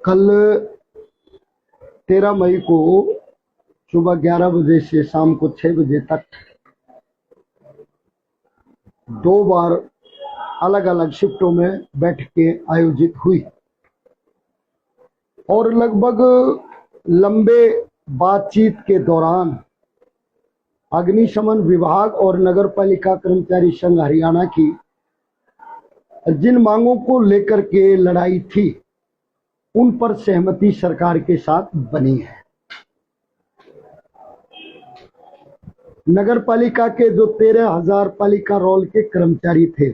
कल 13 मई को सुबह 11 बजे से शाम को 6 बजे तक 2 बार अलग अलग शिफ्टों में बैठकें आयोजित हुई और लगभग लंबे बातचीत के दौरान अग्निशमन विभाग और नगर पालिका कर्मचारी संघ हरियाणा की जिन मांगों को लेकर के लड़ाई थी उन पर सहमति सरकार के साथ बनी है। नगर पालिका के जो 13,000 पालिका रोल के कर्मचारी थे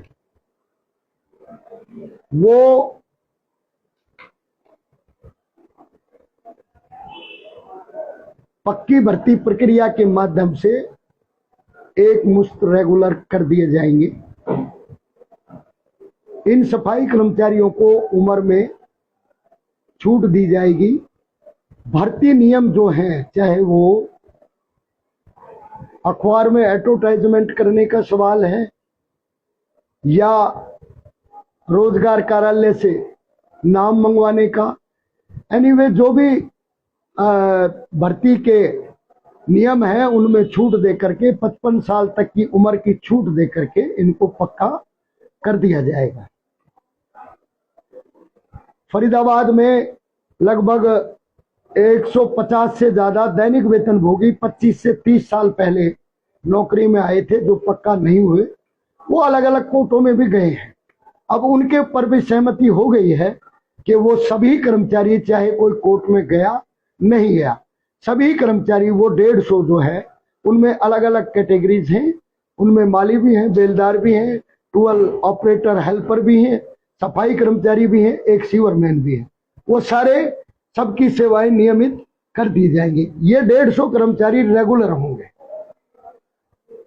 वो पक्की भर्ती प्रक्रिया के माध्यम से एक मुश्त रेगुलर कर दिए जाएंगे। इन सफाई कर्मचारियों को उम्र में छूट दी जाएगी। भर्ती नियम जो हैं, चाहे वो अखबार में एडवर्टाइजमेंट करने का सवाल है या रोजगार कार्यालय से नाम मंगवाने का, एनीवे जो भी भर्ती के नियम है उनमें छूट दे करके 55 साल तक की उम्र की छूट दे करके इनको पक्का कर दिया जाएगा। फरीदाबाद में लगभग 150 से ज्यादा दैनिक वेतनभोगी 25 से 30 साल पहले नौकरी में आए थे, जो पक्का नहीं हुए, वो अलग अलग कोर्टों में भी गए हैं। अब उनके ऊपर भी सहमति हो गई है कि वो सभी कर्मचारी, चाहे कोई कोर्ट में गया नहीं गया, सभी कर्मचारी वो 150 जो है उनमें अलग अलग कैटेगरीज हैं। उनमें माली भी हैं, बेलदार भी हैं, टूल ऑपरेटर हेल्पर भी हैं, सफाई कर्मचारी भी हैं, एक सीवरमैन भी है। वो सारे सबकी सेवाएं नियमित कर दी जाएंगी। ये 150 कर्मचारी रेगुलर होंगे।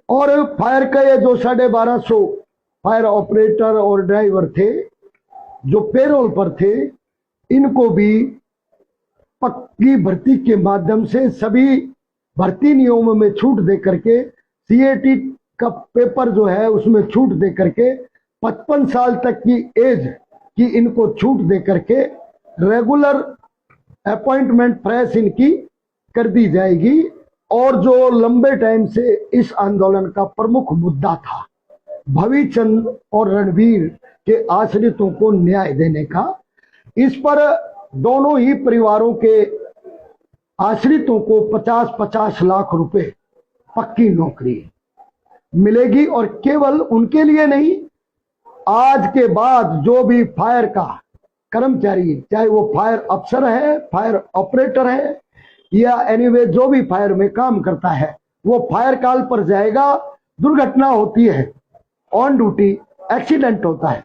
और फायर का ये जो 1250 फायर ऑपरेटर और ड्राइवर थे जो पेरोल पर थे, इनको भी पक्की भर्ती के माध्यम से सभी भर्ती नियमों में छूट दे करके, सीएटी का पेपर जो है उसमें छूट दे करके, 55 साल तक की एज की इनको छूट दे करके रेगुलर अपॉइंटमेंट फ्रेश इनकी कर दी जाएगी। और जो लंबे टाइम से इस आंदोलन का प्रमुख मुद्दा था, भविचंद और रणवीर के आश्रितों को न्याय देने का, इस पर दोनों ही परिवारों के आश्रितों को 50-50 लाख रुपए पक्की नौकरी मिलेगी। और केवल उनके लिए नहीं, आज के बाद जो भी फायर का कर्मचारी, चाहे वो फायर अफसर है, फायर ऑपरेटर है या एनीवे जो भी फायर में काम करता है, वो फायर कॉल पर जाएगा, दुर्घटना होती है, ऑन ड्यूटी एक्सीडेंट होता है,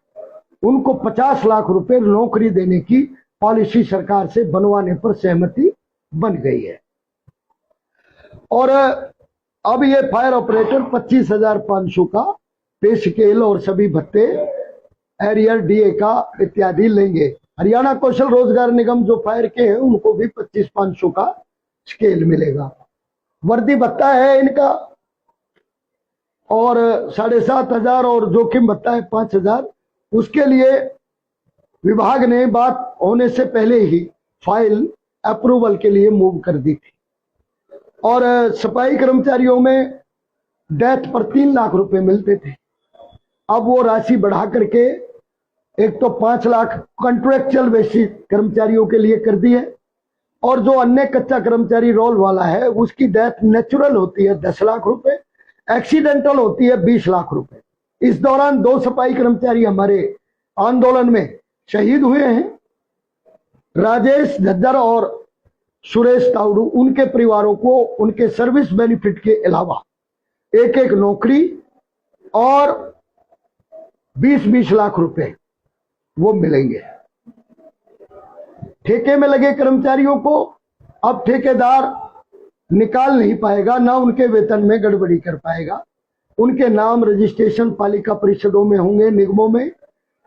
उनको 50 लाख रुपए नौकरी देने की पॉलिसी सरकार से बनवाने पर सहमति बन गई है। और अब ये फायर ऑपरेटर 25,500 का पे स्केल और सभी भत्ते, एरियर, डीए का इत्यादि लेंगे। हरियाणा कौशल रोजगार निगम जो फायर के हैं उनको भी 25,500 का स्केल मिलेगा। वर्दी भत्ता है इनका और 7,500 और जोखिम भत्ता है 5,000। उसके लिए विभाग ने बात होने से पहले ही फाइल अप्रूवल के लिए मूव कर दी थी। और सफाई कर्मचारियों में डेथ पर 3 लाख रुपए मिलते थे, अब वो राशि बढ़ा करके एक तो 5 लाख कॉन्ट्रैक्चुअल बेसिस कर्मचारियों के लिए कर दी है। और जो अन्य कच्चा कर्मचारी रोल वाला है उसकी डेथ नेचुरल होती है 10 लाख रुपए, एक्सीडेंटल होती है 20 लाख रुपए। इस दौरान 2 सफाई कर्मचारी हमारे आंदोलन में शहीद हुए हैं, राजेश झज्जर और सुरेश तावड़ू। उनके परिवारों को उनके सर्विस बेनिफिट के अलावा एक एक नौकरी और 20-20 लाख रुपए वो मिलेंगे। ठेके में लगे कर्मचारियों को अब ठेकेदार निकाल नहीं पाएगा, ना उनके वेतन में गड़बड़ी कर पाएगा। उनके नाम रजिस्ट्रेशन पालिका परिषदों में होंगे, निगमों में।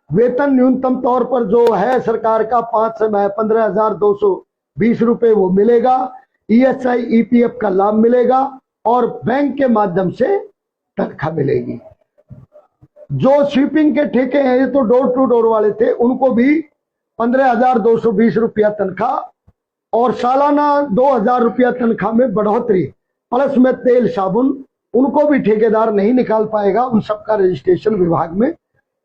वेतन न्यूनतम तौर पर जो है सरकार का 15,220 रुपए वो मिलेगा। ईएसआई ईपीएफ का लाभ मिलेगा और बैंक के माध्यम से तनख्वाह मिलेगी। जो स्वीपिंग के ठेके हैं, ये तो डोर टू डोर वाले थे, उनको भी 15,220 रुपया तनख्वाह और सालाना 2,000 रुपया तनख्वाह में बढ़ोतरी, प्लस में तेल साबुन, उनको भी ठेकेदार नहीं निकाल पाएगा, उन सबका रजिस्ट्रेशन विभाग में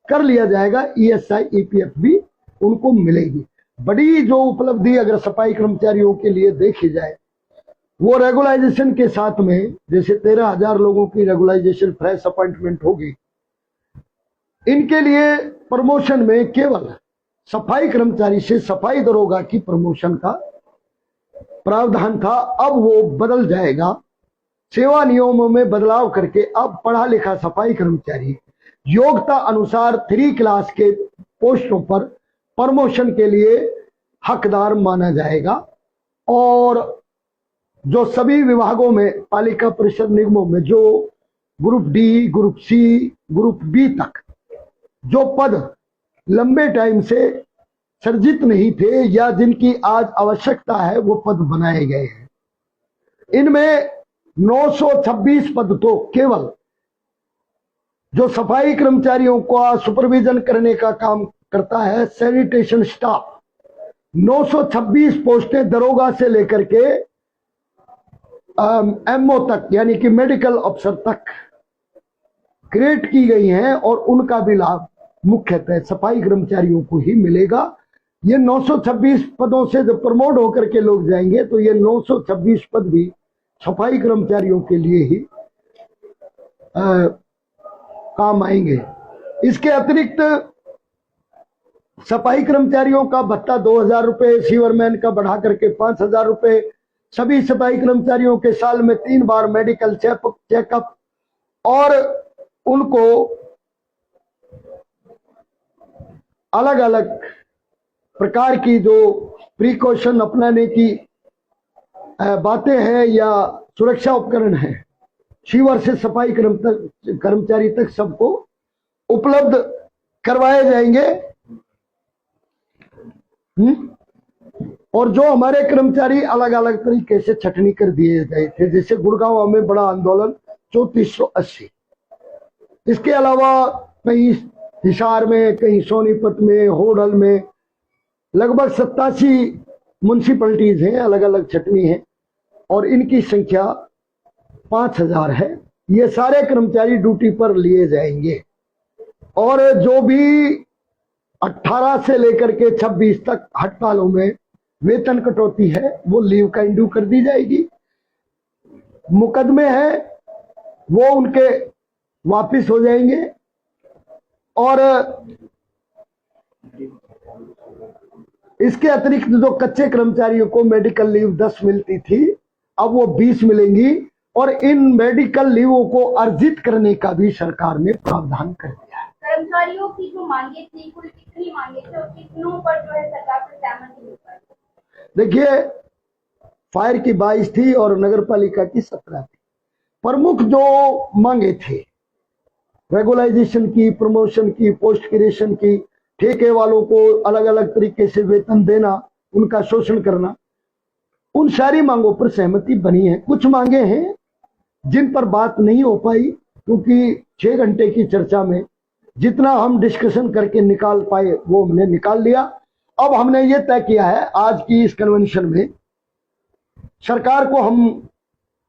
कर लिया जाएगा। ESI EPF भी उनको मिलेगी। बड़ी जो उपलब्धि अगर सफाई कर्मचारियों के लिए देखी जाए वो रेगुलाइजेशन के साथ में, जैसे 13,000 लोगों की रेगुलाइजेशन फ्रेश अपॉइंटमेंट होगी, इनके लिए प्रमोशन में केवल सफाई कर्मचारी से सफाई दरोगा की प्रमोशन का प्रावधान था, अब वो बदल जाएगा। सेवा नियमों में बदलाव करके अब पढ़ा लिखा सफाई कर्मचारी योग्यता अनुसार 3 क्लास के पोस्टों पर प्रमोशन के लिए हकदार माना जाएगा। और जो सभी विभागों में, पालिका परिषद निगमों में जो group D, group C, group B तक जो पद लंबे टाइम से सर्जित नहीं थे या जिनकी आज आवश्यकता है, वो पद बनाए गए हैं। इनमें 926 पद तो केवल जो सफाई कर्मचारियों का सुपरविजन करने का काम करता है, सैनिटेशन स्टाफ, 926 पोस्टें दरोगा से लेकर के MO तक यानी कि मेडिकल अफसर तक क्रिएट की गई हैं और उनका भी लाभ मुख्यतः सफाई कर्मचारियों को ही मिलेगा। ये 926 पदों से जब प्रमोट होकर के लोग जाएंगे तो ये 926 पद भी सफाई कर्मचारियों के लिए ही काम आएंगे। इसके अतिरिक्त सफाई कर्मचारियों का भत्ता 2,000 रुपए, सीवरमैन का बढ़ा करके 5,000 रुपए, सभी सफाई कर्मचारियों के साल में 3 बार मेडिकल चेकअप और उनको अलग अलग प्रकार की जो प्रिकॉशन अपनाने की बातें हैं या सुरक्षा उपकरण हैं, सीवर से सफाई कर्मचारी तक सबको उपलब्ध करवाए जाएंगे। और जो हमारे कर्मचारी अलग अलग तरीके से छटनी कर दिए गए थे, जैसे गुड़गांव में बड़ा आंदोलन 3480, इसके अलावा कहीं हिसार में, कहीं सोनीपत में, होडल में लगभग 87 म्यूनसिपैलिटीज हैं, अलग अलग छटनी है और इनकी संख्या 5,000 है। ये सारे कर्मचारी ड्यूटी पर लिए जाएंगे और जो भी 18 से लेकर के 26 तक हड़तालों में वेतन कटौती है वो लीव का इंड्यू कर दी जाएगी। मुकदमे हैं वो उनके वापिस हो जाएंगे और इसके अतिरिक्त जो कच्चे कर्मचारियों को मेडिकल लीव 10 मिलती थी अब वो 20 मिलेंगी और इन मेडिकल लीवों को अर्जित करने का भी सरकार ने प्रावधान कर दिया है। कर्मचारियों की जो मांगे थी, कुल कितनी मांगे थे और कितनों पर जो है सरकार से सहमति मिल पाई? देखिए, फायर की 22 थी और नगर पालिका की 17 थी। प्रमुख जो मांगे थे रेगुलाइजेशन की, प्रमोशन की, पोस्ट क्रिएशन की, ठेके वालों को अलग अलग तरीके से वेतन देना, उनका शोषण करना, उन सारी मांगों पर सहमति बनी है। कुछ मांगे हैं जिन पर बात नहीं हो पाई क्योंकि 6 घंटे की चर्चा में जितना हम डिस्कशन करके निकाल पाए वो हमने निकाल लिया। अब हमने ये तय किया है आज की इस कन्वेंशन में सरकार को हम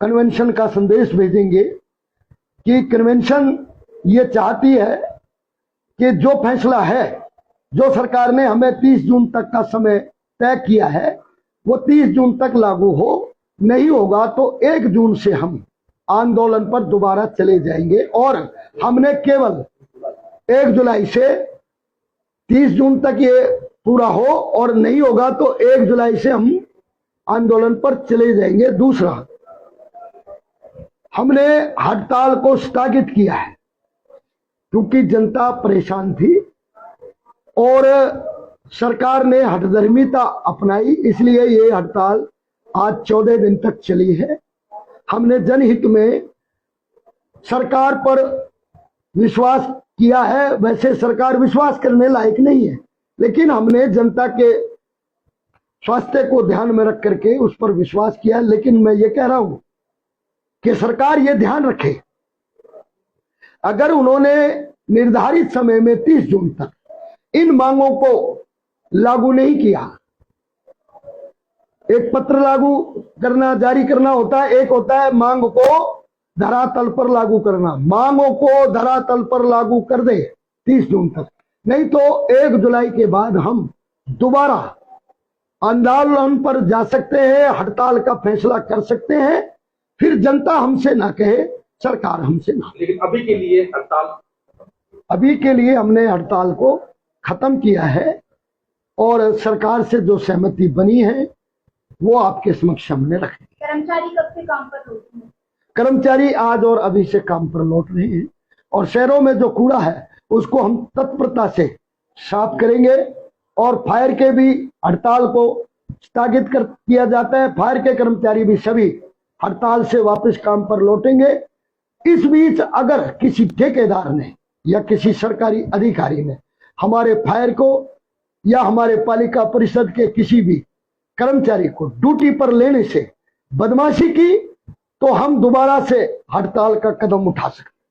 कन्वेंशन का संदेश भेजेंगे कि कन्वेंशन ये चाहती है कि जो फैसला है, जो सरकार ने हमें 30 जून तक का समय तय किया है वो 30 जून तक लागू हो, नहीं होगा तो 1 जून से हम आंदोलन पर दोबारा चले जाएंगे। और हमने केवल 1 जुलाई से 30 जून तक ये पूरा हो और नहीं होगा तो 1 जुलाई से हम आंदोलन पर चले जाएंगे। दूसरा, हमने हड़ताल को स्थगित किया है क्योंकि जनता परेशान थी और सरकार ने हठधर्मिता अपनाई, इसलिए ये हड़ताल आज 14 दिन तक चली है। हमने जनहित में सरकार पर विश्वास किया है। वैसे सरकार विश्वास करने लायक नहीं है, लेकिन हमने जनता के स्वास्थ्य को ध्यान में रख करके उस पर विश्वास किया। लेकिन मैं ये कह रहा हूं कि सरकार ये ध्यान रखे, अगर उन्होंने निर्धारित समय में 30 जून तक इन मांगों को लागू नहीं किया। एक पत्र लागू करना, जारी करना होता है, एक होता है मांग को धरातल पर लागू करना। मांगों को धरातल पर लागू कर दे 30 जून तक, नहीं तो 1 जुलाई के बाद हम दोबारा आंदोलन पर जा सकते हैं, हड़ताल का फैसला कर सकते हैं। फिर जनता हमसे ना कहे, सरकार हमसे ना। लेकिन अभी के लिए हड़ताल, अभी के लिए हमने हड़ताल को खत्म किया है और सरकार से जो सहमति बनी है वो आपके समक्ष हमने रखी। कर्मचारी कब से काम पर लौटे हैं? कर्मचारी आज और अभी से काम पर लौट रहे हैं और शहरों में जो कूड़ा है उसको हम तत्परता से साफ करेंगे। और फायर के भी हड़ताल को स्थगित कर किया जाता है। फायर के कर्मचारी भी सभी हड़ताल से वापस काम पर लौटेंगे। इस बीच अगर किसी ठेकेदार ने या किसी सरकारी अधिकारी ने हमारे फायर को या हमारे पालिका परिषद के किसी भी कर्मचारी को ड्यूटी पर लेने से बदमाशी की तो हम दोबारा से हड़ताल का कदम उठा सकते हैं।